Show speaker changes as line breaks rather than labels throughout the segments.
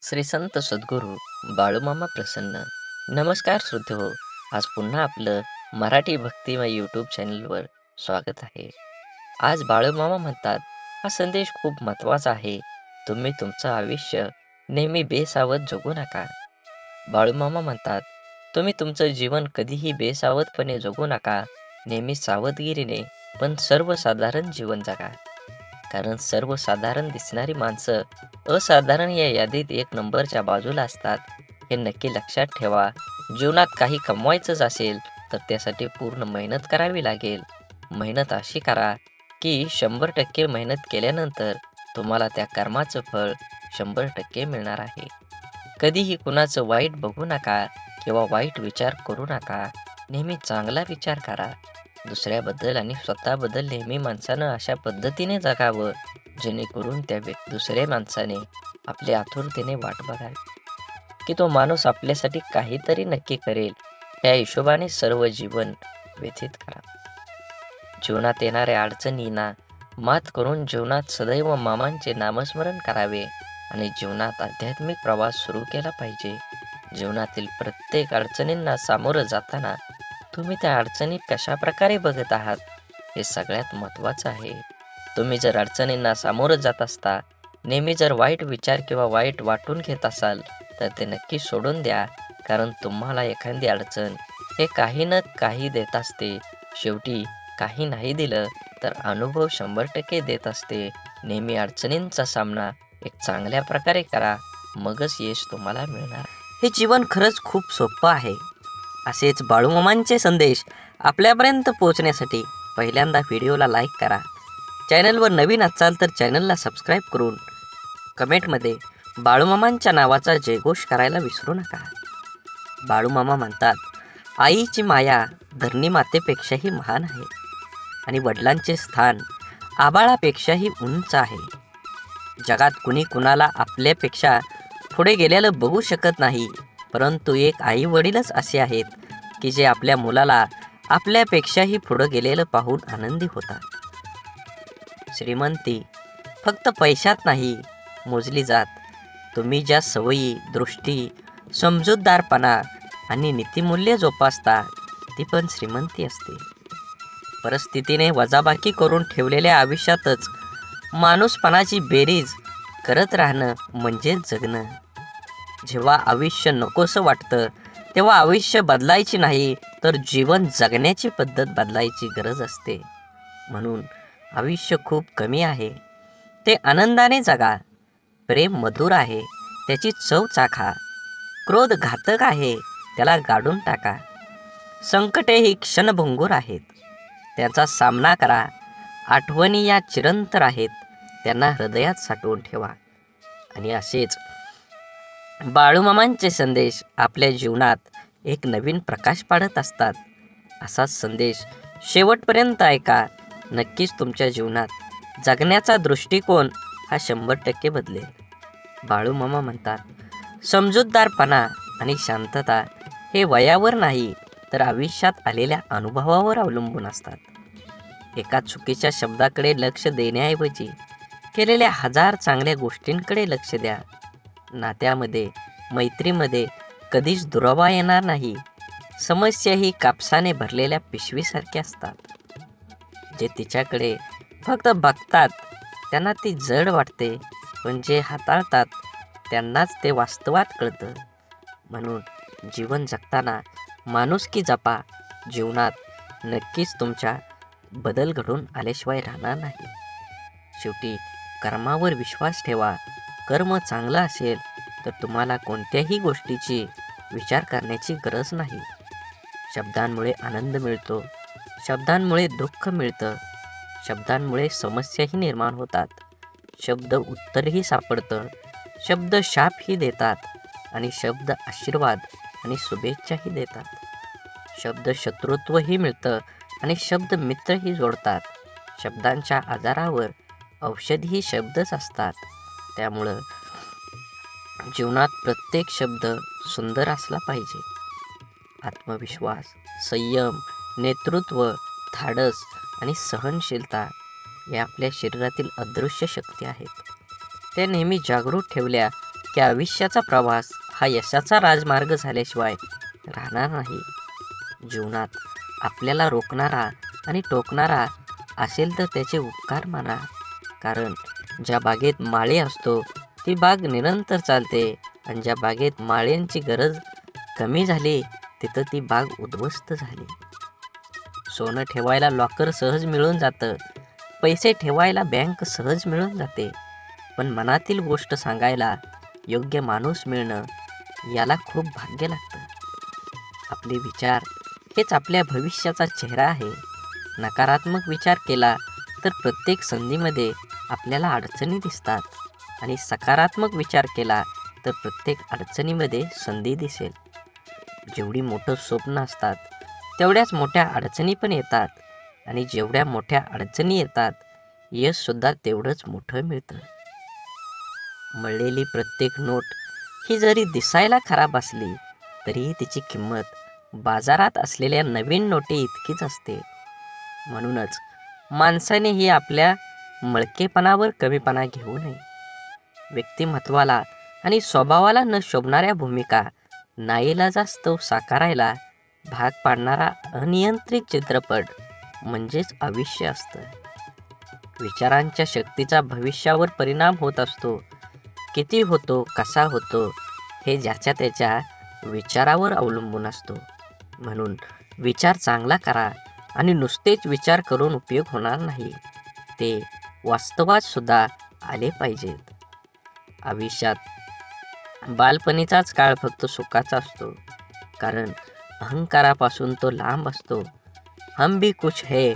श्री संत सद्गुरू बाळूमामा प्रसन्न. नमस्कार श्रोतेहो. आज पुन्हा आपलं मराठी भक्तिमय यूट्यूब चॅनलवर स्वागत आहे. आज बाळूमामा म्हणतात, हा संदेश खूप महत्त्वाचा आहे. तुम्ही तुमचं आयुष्य नेहमी बेसावध जगू नका. बाळूमामा म्हणतात, तुम्ही तुमचं जीवन कधीही बेसावधपणे जगू नका. नेहमी सावधगिरीने पण सर्वसाधारण जीवन जगा. कारण सर्वसाधारण दिसणारी माणसं असाधारण या यादीत एक नंबरच्या बाजूला असतात. हे नक्की लक्षात ठेवा. जीवनात काही कमवायचंच असेल तर त्यासाठी पूर्ण मेहनत करावी लागेल. मेहनत अशी करा की 100% मेहनत केल्यानंतर तुम्हाला त्या कर्माचं फळ 100% मिळणार आहे. कधीही कुणाचं वाईट बघू नका किंवा वाईट विचार करू नका. नेहमी चांगला विचार करा. दुसऱ्याबद्दल आणि स्वतःबद्दल नेहमी माणसानं अशा पद्धतीने जगावं जेणेकरून त्या दुसऱ्या माणसाने आपल्या आतुरतेने वाट बघावी की तो माणूस आपल्यासाठी काहीतरी नक्की करेल. या हिशोबाने सर्व जीवन व्यतीत करा. जीवनात येणाऱ्या अडचणींना मात करून जीवनात सदैव मामांचे नामस्मरण करावे आणि जीवनात आध्यात्मिक प्रवास सुरू केला पाहिजे. जीवनातील प्रत्येक अडचणींना सामोरं जाताना तुम्ही त्या अडचणी कशा प्रकारे बघत आहात हे सगळ्यात महत्त्वाचं आहे. तुम्ही जर अडचणींना सामोरं जात असता नेहमी जर वाईट विचार किंवा वाईट वाटून घेत असाल तर ते नक्की सोडून द्या. कारण तुम्हाला एखादी अडचण हे काही न काही देत असते. शेवटी काही नाही दिलं तर अनुभव 100% देत असते. नेहमी अडचणींचा सामना एक चांगल्या प्रकारे करा, मगच यश तुम्हाला मिळणार. हे जीवन खरंच खूप सोपं आहे. असेच बाळूमामांचे संदेश आपल्यापर्यंत पोहोचण्यासाठी पहिल्यांदा व्हिडिओला लाईक करा. चॅनलवर नवीन असाल तर चॅनलला सबस्क्राईब करून कमेंटमध्ये बाळूमामांच्या नावाचा जयघोष करायला विसरू नका. बाळूमामा म्हणतात, आईची माया धरणी मातेपेक्षाही महान आहे आणि वडिलांचे स्थान आभाळापेक्षाही उंच आहे. जगात कुणी कुणाला आपल्यापेक्षा पुढे गेलेलं बघू शकत नाही, परंतु एक आई वडीलच असे आहेत की जे आपल्या मुलाला आपल्यापेक्षाही पुढे गेलेलं पाहून आनंदी होतात. श्रीमंती फक्त पैशात नाही मोजली जात. तुम्ही ज्या सवयी, दृष्टी, समजूतदारपणा आणि नीतिमूल्य जोपासता ती पण श्रीमंती असते. परिस्थितीने वजाबाकी करून ठेवलेल्या आयुष्यातच माणूसपणाची बेरीज करत राहणं म्हणजे जगणं. जेव्हा आयुष्य नकोसं वाटतं तेव्हा आयुष्य बदलायची नाही तर जीवन जगण्याची पद्धत बदलायची गरज असते. म्हणून आयुष्य खूप कमी आहे ते आनंदाने जगा. प्रेम मधुर आहे त्याची चव चाखा. क्रोध घातक आहे त्याला गाडून टाका. संकटे ही क्षणभंगूर आहेत त्याचा सामना करा. आठवणी या चिरंतर आहेत त्यांना हृदयात साठवून ठेवा. आणि असेच बाळूमामांचे संदेश आपल्या जीवनात एक नवीन प्रकाश पाडत असतात. असाच संदेश शेवटपर्यंत ऐका. नक्कीच तुमच्या जीवनात जगण्याचा दृष्टिकोन हा 100% बदलेल. बाळूमामा म्हणतात, समजूतदारपणा आणि शांतता हे वयावर नाही तर आयुष्यात आलेल्या अनुभवावर अवलंबून असतात. एका चुकीच्या शब्दाकडे लक्ष देण्याऐवजी केलेल्या 1000 चांगल्या गोष्टींकडे लक्ष द्या. नात्यामध्ये, मैत्रीमध्ये कधीच दुरावा येणार नाही. समस्या ही कापसाने भरलेल्या पिशवीसारख्या असतात. जे तिच्याकडे फक्त बघतात त्यांना ती जड वाटते, पण जे हाताळतात त्यांनाच ते वास्तवात कळतं. म्हणून जीवन जगताना माणुसकी जपा. जीवनात नक्कीच तुमच्या बदल घडून आल्याशिवाय राहणार नाही. शेवटी कर्मावर विश्वास ठेवा. कर्म चांगलं असेल तर तुम्हाला कोणत्याही गोष्टीची विचार करण्याची गरज नाही. शब्दांमुळे आनंद मिळतो, शब्दांमुळे दुःख मिळतं, शब्दांमुळे समस्याही निर्माण होतात. शब्द उत्तरही सापडतं, शब्द शापही देतात आणि शब्द आशीर्वाद आणि शुभेच्छाही देतात. शब्द शत्रुत्वही मिळतं आणि शब्द मित्रही जोडतात. शब्दांच्या आजारावर औषधही शब्दच असतात. त्यामुळं जीवनात प्रत्येक शब्द सुंदर असला पाहिजे. आत्मविश्वास, संयम, नेतृत्व, धाडस आणि सहनशीलता या आपल्या शरीरातील अदृश्य शक्ती आहेत. त्या नेहमी जागृत ठेवल्या की आयुष्याचा प्रवास हा यशाचा राजमार्ग झाल्याशिवाय राहणार नाही. जीवनात आपल्याला रोखणारा आणि टोकणारा असेल तर त्याचे उपकार माना. कारण ज्या बागेत माळी असतो ती बाग निरंतर चालते, आणि ज्या बागेत माळ्यांची गरज कमी झाली तिथं ती बाग उद्ध्वस्त झाली. सोनं ठेवायला लॉकर सहज मिळून जातं, पैसे ठेवायला बँक सहज मिळून जाते, पण मनातील गोष्ट सांगायला योग्य माणूस मिळणं याला खूप भाग्य लागतं. आपले विचार हेच आपल्या भविष्याचा चेहरा आहे. नकारात्मक विचार केला तर प्रत्येक संधीमध्ये आपल्याला अडचणी दिसतात, आणि सकारात्मक विचार केला तर प्रत्येक अडचणीमध्ये संधी दिसेल. जेवढी मोठं स्वप्न असतात तेवढ्याच मोठ्या अडचणी पण येतात, आणि जेवढ्या मोठ्या अडचणी येतात यशसुद्धा तेवढंच मोठं मिळतं. मळलेली प्रत्येक नोट ही जरी दिसायला खराब असली तरीही तिची किंमत बाजारात असलेल्या नवीन नोटी इतकीच असते. म्हणूनच माणसानेही आपल्या मळकेपणावर कमीपणा घेऊ नये. व्यक्तिमत्वाला आणि स्वभावाला न शोभणाऱ्या भूमिका नाईलाजास्तव साकारायला भाग पाडणारा अनियंत्रित चित्रपट म्हणजेच आयुष्य असतं. विचारांच्या शक्तीचा भविष्यावर परिणाम होत असतो. किती होतो, कसा होतो हे ज्याच्या त्याच्या विचारावर अवलंबून असतो. म्हणून विचार चांगला करा, आणि नुसतेच विचार करून उपयोग होणार नाही, ते वास्तवात सुद्धा आले पाहिजेत. आयुष्यात बालपणीचाच काळ फक्त सुखाचा असतो, कारण अहंकारापासून तो लांब असतो. हम भी कुछ है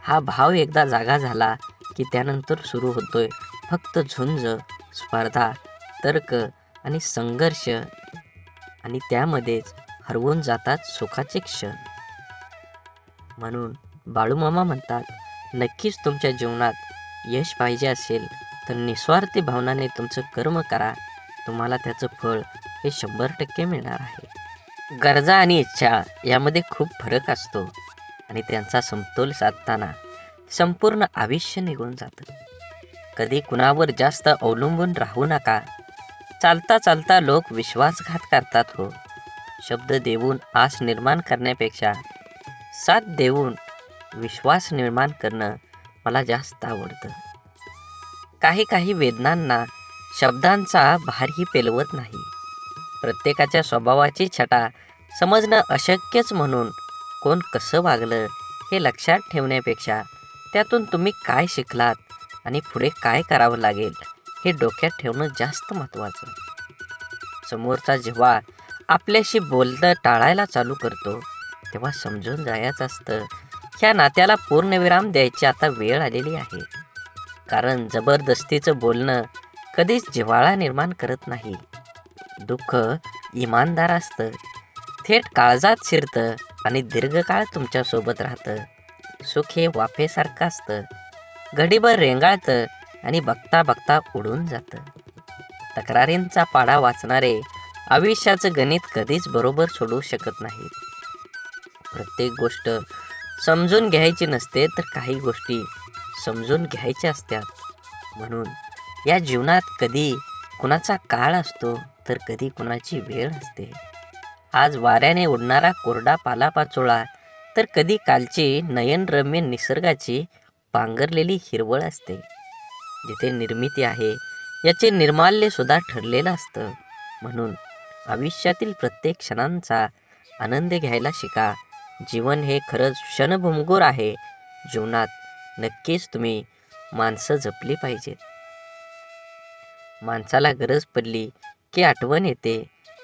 हा भाव एकदा जागा झाला की त्यानंतर सुरू होतोय फक्त झुंज, स्पर्धा, तर्क आणि संघर्ष, आणि त्यामध्येच हरवून जातात सुखाचे क्षण. म्हणून बाळूमामा म्हणतात, नक्कीच तुमच्या जीवनात यश पाहिजे असेल तर निस्वार्थी भावनाने तुमचं कर्म करा. तुम्हाला त्याचं फळ हे 100% मिळणार आहे. गरजा आणि इच्छा यामध्ये खूप फरक असतो, आणि त्यांचा समतोल साधताना संपूर्ण आयुष्य निघून जातं. कधी कुणावर जास्त अवलंबून राहू नका. चालता चालता लोक विश्वासघात करतात हो. शब्द देऊन आस निर्माण करण्यापेक्षा साथ देऊन विश्वास निर्माण करणं मला जास्त आवडतं. काही वेदनांना शब्दांचा भारही पेलवत नाही. प्रत्येकाच्या स्वभावाची छटा समजणं अशक्यच, म्हणून कोण कसं वागलं हे लक्षात ठेवण्यापेक्षा त्यातून तुम्ही काय शिकलात आणि पुढे काय करावं लागेल हे डोक्यात ठेवणं जास्त महत्त्वाचं. समोरचा जेव्हा आपल्याशी बोलणं टाळायला चालू करतो तेव्हा समजून जायचं असतं ह्या नात्याला पूर्णविराम द्यायची आता वेळ आलेली आहे. कारण जबरदस्तीचं बोलणं कधीच जिव्हाळा निर्माण करत नाही. दुःख इमानदार असतं, थेट काळजात शिरतं आणि दीर्घकाळ तुमच्यासोबत राहतं. सुख हे वाफेसारखं असतं, घडीभर रेंगाळतं आणि बघता बघता उडून जातं. तक्रारींचा पाढा वाचणारे आयुष्याचं गणित कधीच बरोबर सोडवू शकत नाहीत. प्रत्येक गोष्ट समजून घ्यायची नसते, तर काही गोष्टी समजून घ्यायच्या असतात. म्हणून या जीवनात कधी कुणाचा काळ असतो तर कधी कुणाची वेळ असते. आज वाऱ्याने उडणारा कोरडा पालापाचोळा तर कधी कालची नयनरम्य निसर्गाची पांघरलेली हिरवळ असते. जिथे निर्मिती आहे याचे निर्माल्य सुद्धा ठरलेलं असतं. म्हणून आयुष्यातील प्रत्येक क्षणांचा आनंद घ्यायला शिका. जीवन हे खरंच क्षणभंगूर आहे. जीवनात नक्कीच तुम्ही माणसं जपली पाहिजेत. माणसाला गरज पडली की आठवण येते,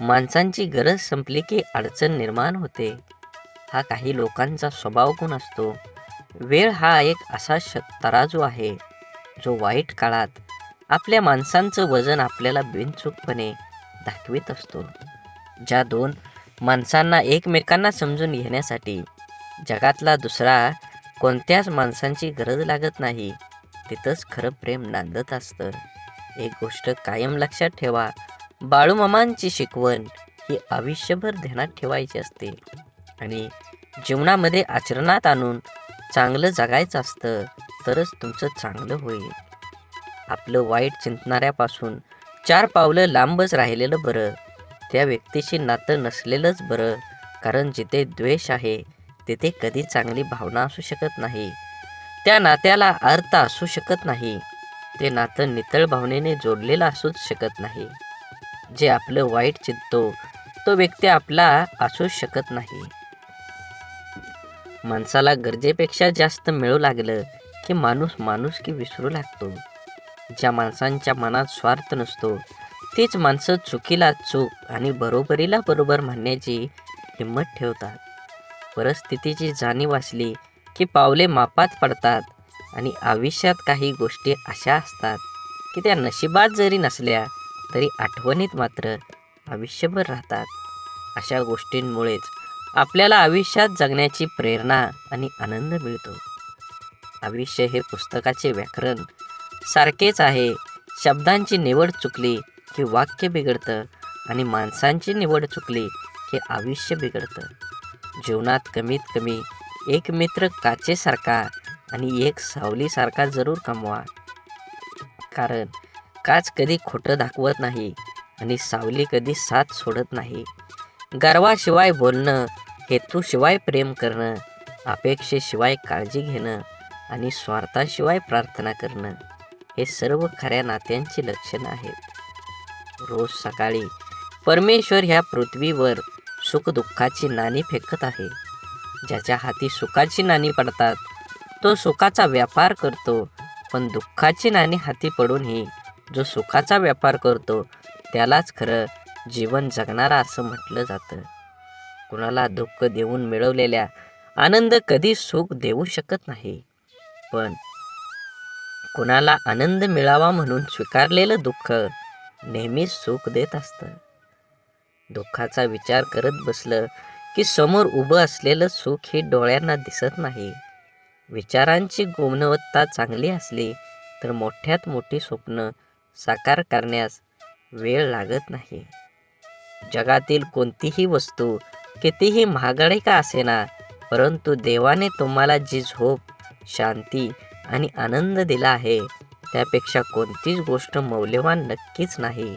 माणसांची गरज संपली की अडचण निर्माण होते. हा काही लोकांचा स्वभाव गुण असतो. वेळ हा एक असा तराजू आहे जो वाईट काळात आपल्या माणसांचं वजन आपल्याला बिनचूकपणे दाखवित असतो. ज्या दोन माणसांना एकमेकांना समजून घेण्यासाठी जगातला दुसरा कोणत्याच माणसांची गरज लागत नाही, तिथंच खरं प्रेम नांदत असतं. एक गोष्ट कायम लक्षात ठेवा, बाळूमामांची शिकवण ही आयुष्यभर ध्यानात ठेवायची असते आणि जीवनामध्ये आचरणात आणून चांगलं जगायचं असतं, तरच तुमचं चांगलं होईल. आपलं वाईट चिंतणाऱ्यापासून 4 पावलं लांबच राहिलेलं बरं. त्या व्यक्तीशी नातं नसलेलंच बरं. कारण जिथे द्वेष आहे तिथे कधी चांगली भावना असू शकत नाही. त्या नात्याला अर्थ असू शकत नाही. ते नातं नितळ भावनेने जोडलेलं असूच शकत नाही. जे आपलं वाईट चिंततो तो व्यक्ती आपला असूच शकत नाही. माणसाला गरजेपेक्षा जास्त मिळू लागलं की माणुसकी विसरू लागतो. ज्या माणसांच्या मनात स्वार्थ नसतो तीच माणसं चुकीला चूक आणि बरोबरीला बरोबर म्हणण्याची हिंमत ठेवतात. परिस्थितीची जाणीव असली की पावले मापात पडतात आणि आयुष्यात काही गोष्टी अशा असतात की त्या नशिबात जरी नसल्या तरी आठवणीत मात्र आयुष्यभर राहतात. अशा गोष्टींमुळेच आपल्याला आयुष्यात जगण्याची प्रेरणा आणि आनंद मिळतो. आयुष्य हे पुस्तकाचे व्याकरण सारखेच आहे. शब्दांची निवड चुकली की वाक्य बिघडतं आणि माणसांची निवड चुकली की आयुष्य बिघडतं. जीवनात कमीत कमी एक मित्र काचेसारखा आणि एक सावलीसारखा जरूर कमवा. कारण काच कधी खोटं दाखवत नाही आणि सावली कधी साथ सोडत नाही. गर्वाशिवाय बोलणं, हेतूशिवाय प्रेम करणं, अपेक्षेशिवाय काळजी घेणं आणि स्वार्थाशिवाय प्रार्थना करणं हे सर्व खऱ्या नात्यांची लक्षणं आहेत. रोज सकाळी परमेश्वर ह्या पृथ्वीवर सुखदुःखाची नाणी फेकत आहे. ज्याच्या हाती सुखाची नाणी पडतात तो सुखाचा व्यापार करतो, पण दुःखाची नाणी हाती पडूनही जो सुखाचा व्यापार करतो त्यालाच खरं जीवन जगणारा असं म्हटलं जातं. कुणाला दुःख देऊन मिळवलेल्या आनंद कधी सुख देऊ शकत नाही, पण कुणाला आनंद मिळावा म्हणून स्वीकारलेलं दुःख नेहमीच सुख देत असतं. दुःखाचा विचार करत बसलं की समोर उभं असलेलं सुख हे डोळ्यांना दिसत नाही. विचारांची गुणवत्ता चांगली असली तर मोठ्यात मोठी स्वप्न साकार करण्यास वेळ लागत नाही. जगातील कोणतीही वस्तू कितीही महागडी का असेना, परंतु देवाने तुम्हाला जी झोप, शांती आणि आनंद दिला आहे त्यापेक्षा कोणतीच गोष्ट मौल्यवान नक्कीच नाही.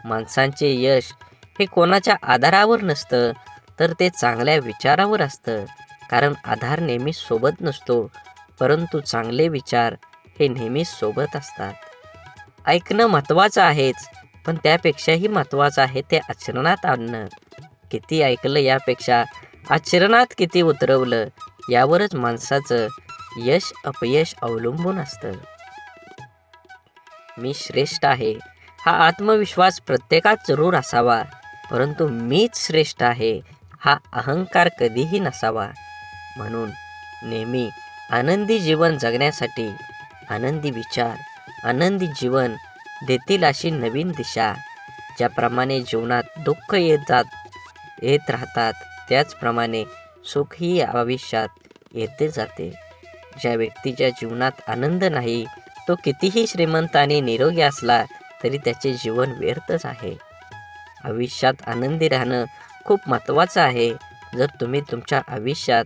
माणसांचे यश हे कोणाच्या आधारावर नसतं तर ते चांगल्या विचारावर असतं. कारण आधार नेहमी सोबत नसतो, परंतु चांगले विचार हे नेहमीच सोबत असतात. ऐकणं महत्त्वाचं आहेच, पण त्यापेक्षाही महत्त्वाचं आहे ते आचरणात आणणं. किती ऐकलं यापेक्षा आचरणात किती उतरवलं यावरच माणसाचं यश अपयश अवलंबून असतं. मी श्रेष्ठ आहे हा आत्मविश्वास प्रत्येकात जरूर असावा, परंतु मीच श्रेष्ठ आहे हा अहंकार कधीही नसावा. म्हणून नेहमी आनंदी जीवन जगण्यासाठी आनंदी विचार, आनंदी जीवन देतील अशी नवीन दिशा. ज्याप्रमाणे जीवनात दुःख येत राहतात त्याचप्रमाणे सुखही आयुष्यात येते जाते. ज्या व्यक्तीच्या जीवनात आनंद नाही तो कितीही श्रीमंत आणि निरोगी असला तरी त्याचे जीवन व्यर्थच आहे. आयुष्यात आनंदी राहणं खूप महत्त्वाचं आहे. जर तुम्ही तुमच्या आयुष्यात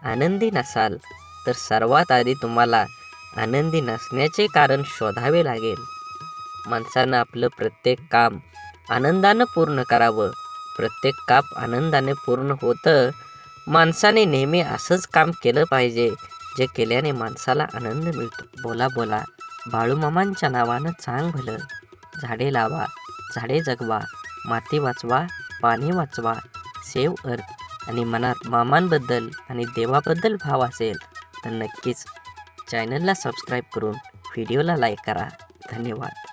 आनंदी नसाल तर सर्वात आधी तुम्हाला आनंदी नसण्याचे कारण शोधावे लागेल. माणसानं आपलं प्रत्येक काम आनंदानं पूर्ण करावं. प्रत्येक काम आनंदाने पूर्ण होतं. माणसाने नेहमी असंच काम केलं पाहिजे जे केल्याने माणसाला आनंद मिळतो. बोला बोला बाळूमामांच्या नावानं चांग भलं. झाडे लावा, झाडे जगवा, माती वाचवा, पाणी वाचवा, सेव्ह अर्थ. आणि मनात मामांबद्दल आणि देवाबद्दल भाव असेल तर नक्कीच चॅनलला सबस्क्राईब करून व्हिडिओला लाईक करा. धन्यवाद.